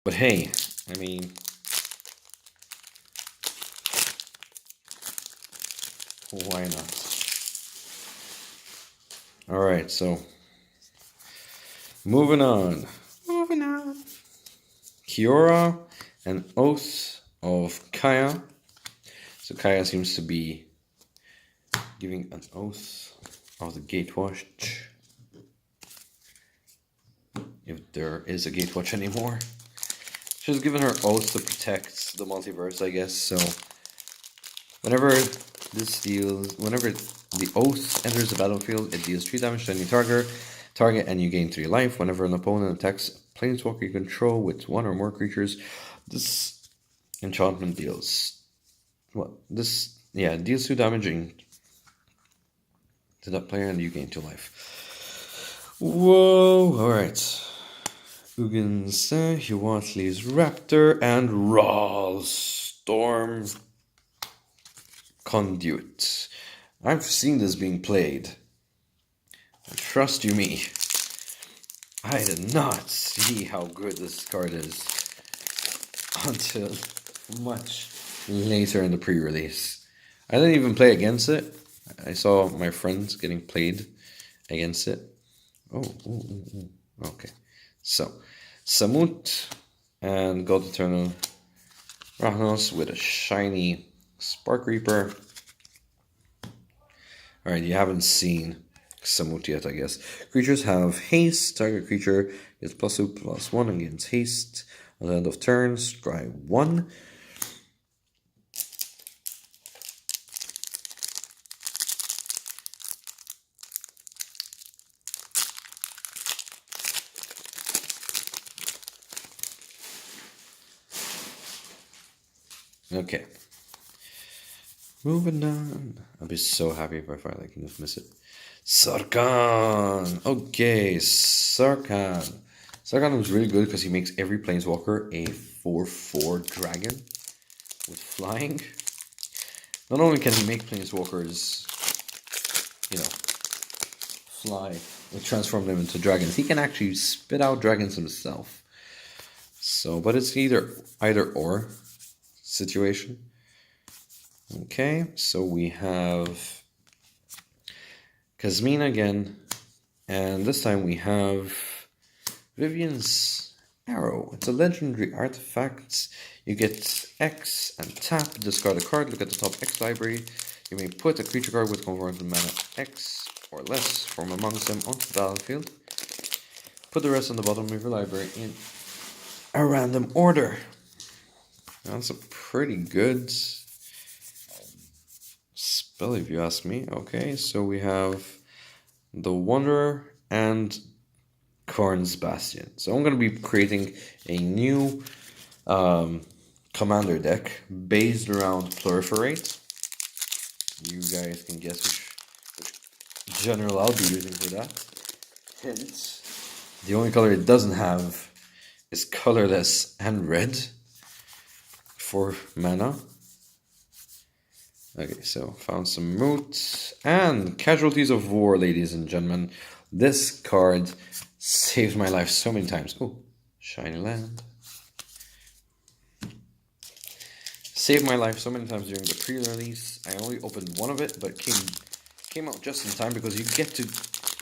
But hey, I mean, why not? Alright, so moving on. Chiara and Oath of Kaya. So Kaya seems to be giving an oath of the Gatewatch. If there is a Gatewatch anymore. She's given her oath to protect the multiverse, I guess. So whenever the oath enters the battlefield, it deals 3 damage to any target, and you gain 3 life. Whenever an opponent attacks a planeswalker you control with 1 or more creatures, this enchantment deals deals 2 damage to that player, and you gain 2 life. Whoa! Alright. Ugin's Huatli's Raptor and Raw Storm Conduit. I've seen this being played. Trust you me, I did not see how good this card is until much later in the pre-release. I didn't even play against it. I saw my friends getting played against it. Okay. So, Samut and God Eternal Rahnos with a shiny Spark Reaper. Alright, you haven't seen Samut yet, I guess. Creatures have haste. Target creature gets +2/+1 against haste. At the end of turn, scry 1. Okay. Moving on. I'll be so happy if I finally can just miss it. Sargon! Okay, Sargon. Sargon was really good because he makes every planeswalker a 4/4 dragon with flying. Not only can he make planeswalkers, fly and transform them into dragons, he can actually spit out dragons himself. So, but it's either or situation. Okay, so we have Kazmina again, and this time we have Vivian's Arrow. It's a legendary artifact. You get X and tap, discard a card, look at the top X library. You may put a creature card with converted mana X or less from amongst them onto the battlefield. Put the rest on the bottom of your library in a random order. That's a pretty good spell if you ask me. Okay, so we have the Wanderer and Karn's Bastion. So I'm going to be creating a new commander deck based around Proliferate. You guys can guess which general I'll be using for that. Hint, the only color it doesn't have is colorless and red. 4 mana. Okay, so found some moot and Casualties of War, ladies and gentlemen. This card saved my life so many times. Oh, shiny land. Saved my life so many times during the pre-release. I only opened one of it, but came out just in time because you get to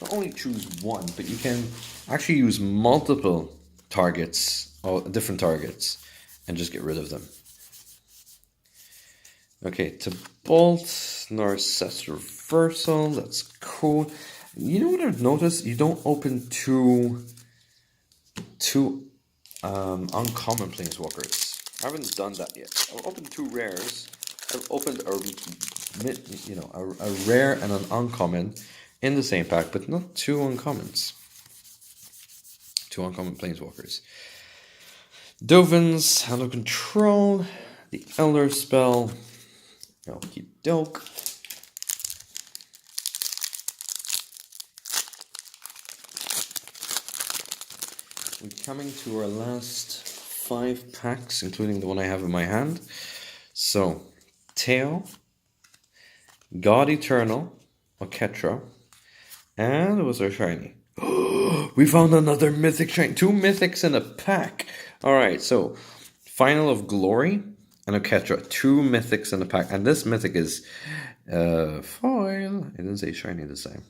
not only choose one, but you can actually use multiple targets, or different targets, and just get rid of them. Okay, to bolt, Narcisse Reversal, that's cool. You know what I've noticed? You don't open two uncommon planeswalkers. I haven't done that yet. I've opened 2 rares. I've opened a rare and an uncommon in the same pack, but not 2 uncommons. 2 uncommon planeswalkers. Dovin's Hand of Control, the Elder Spell. Okie doke. We're coming to our last 5 packs, including the one I have in my hand. So, Tail, God Eternal, Oketra, and it was our shiny. We found another mythic shiny. 2 mythics in a pack. Alright, so Final of Glory and Oketra. 2 mythics in the pack. And this mythic is foil. It didn't say shiny this time.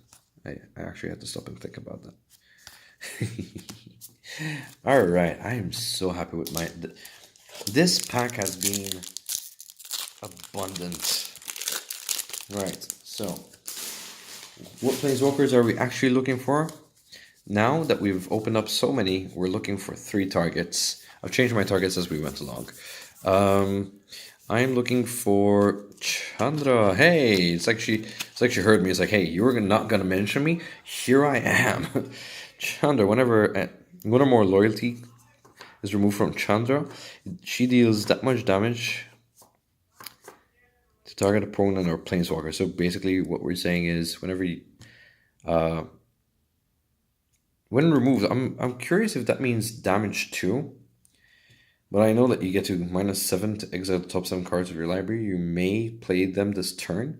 I actually had to stop and think about that. Alright, I am so happy with my... This pack has been abundant. Right, so what planeswalkers are we actually looking for? Now that we've opened up so many, we're looking for 3 targets. I've changed my targets as we went along. I'm looking for Chandra. Hey, it's like she heard me. It's like, hey, you were not gonna mention me. Here I am. Chandra. Whenever one or more loyalty is removed from Chandra, she deals that much damage to target opponent or planeswalker. So basically, what we're saying is, whenever you, when removed, I'm curious if that means damage too. But I know that you get to -7 to exile the top 7 cards of your library. You may play them this turn.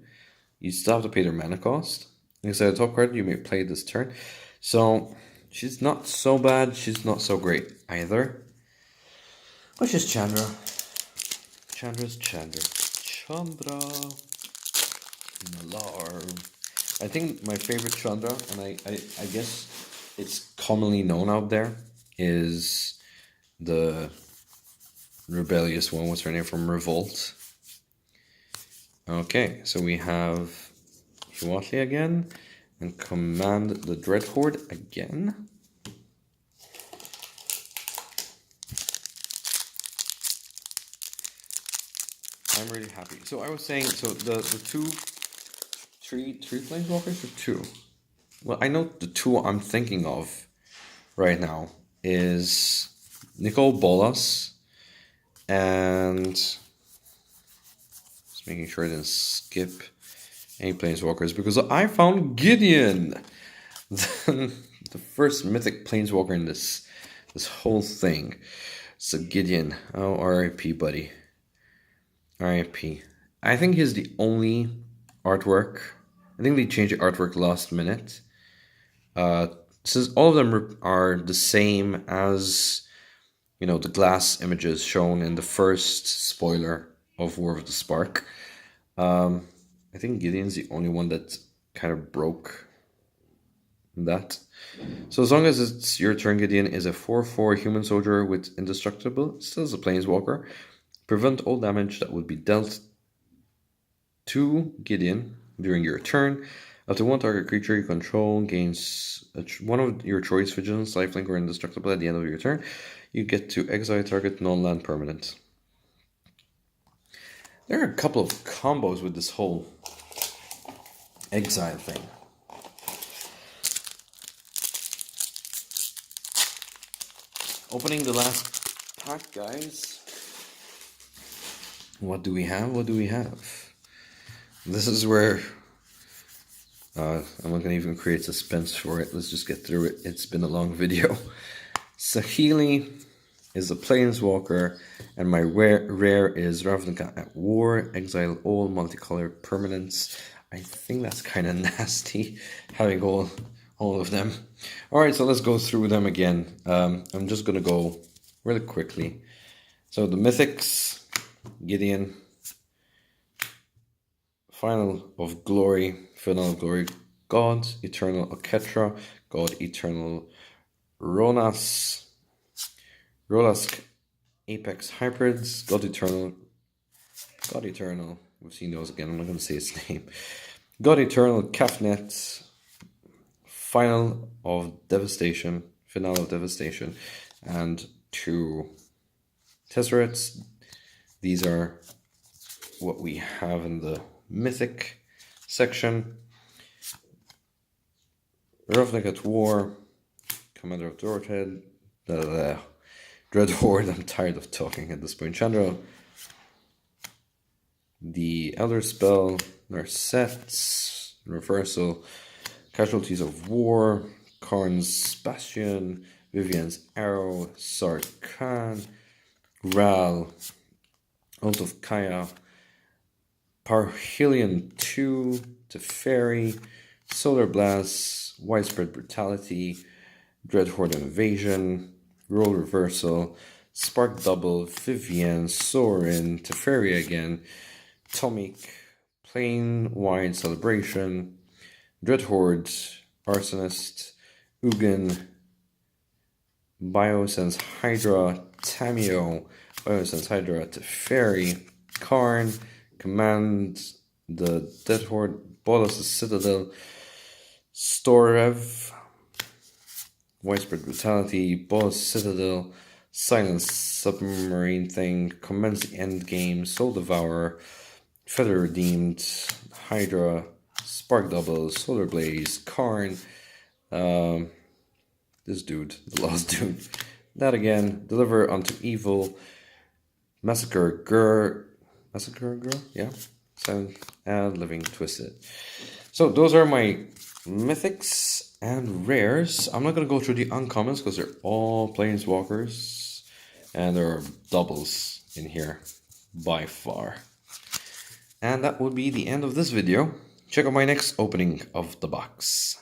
You still have to pay their mana cost. Exile the top card, you may play this turn. So she's not so bad. She's not so great either. Which is Chandra. Chandra's Chandra. Chandra. Malar. I think my favorite Chandra, and I guess it's commonly known out there, is the rebellious one. What's her name? From Revolt. Okay, so we have Huatli again, and Command the Dread Horde again. I'm really happy. So I was saying, so the three planeswalkers or 2? Well, I know the 2 I'm thinking of right now is Nicol Bolas and just making sure I didn't skip any planeswalkers because I found Gideon, the first mythic planeswalker in this whole thing. So Gideon, oh R.I.P. buddy, R.I.P. I think he's the only artwork. I think they changed the artwork last minute. Since all of them are the same as, you know, the glass images shown in the first spoiler of War of the Spark. I think Gideon's the only one that kind of broke that. So as long as it's your turn, Gideon is a 4/4 human soldier with indestructible, still is a planeswalker. Prevent all damage that would be dealt to Gideon during your turn. Up to 1 target creature you control gains one of your choice: vigilance, lifelink, or indestructible at the end of your turn. You get to exile target non-land permanent. There are a couple of combos with this whole exile thing. Opening the last pack, guys. What do we have? What do we have? This is where I'm not going to even create suspense for it. Let's just get through it. It's been a long video. Saheeli is a planeswalker, and my rare is Ravnica at War. Exile all multicolored permanents. I think that's kind of nasty, having all of them. Alright, so let's go through them again. I'm just going to go really quickly. So the Mythics, Gideon, Final of Glory, God Eternal Oketra, God Eternal Rolas, Apex Hybrids, God Eternal, we've seen those again, I'm not going to say its name, God Eternal Kafnet, Finale of Devastation, and 2 Tesserets. These are what we have in the Mythic section. Ravnica at War, Commander of Dreadhead, Dread Horde, I'm tired of talking at this point. Chandra, the Elder Spell, Narset's Reversal, Casualties of War, Karn's Bastion, Vivian's Arrow, Sargon, Ral, Ult of Kaya, Parhelion 2, Teferi, Solar Blast, Widespread Brutality, Dread Horde Invasion, Role Reversal, Spark Double, Vivian, Sorin, Teferi again, Tomik, Plain Wide Celebration, Dreadhorde, Arsonist, Ugin, Biosense Hydra, Tamio, Biosense Hydra, Teferi, Karn, Command, the Dreadhorde, Bolas' Citadel, Storev, Widespread Brutality, Bolas' Citadel, Silence Submarine Thing, Commence the Endgame, Soul Devourer, Feather Redeemed, Hydra, Spark Double, Solar Blaze, Karn, this dude, the last dude. That again, Deliver Unto Evil, Massacre Girl, yeah, and Living Twisted. So those are my mythics and rares. I'm not gonna go through the uncommons because they're all planeswalkers, and there are doubles in here by far. And that would be the end of this video. Check out my next opening of the box.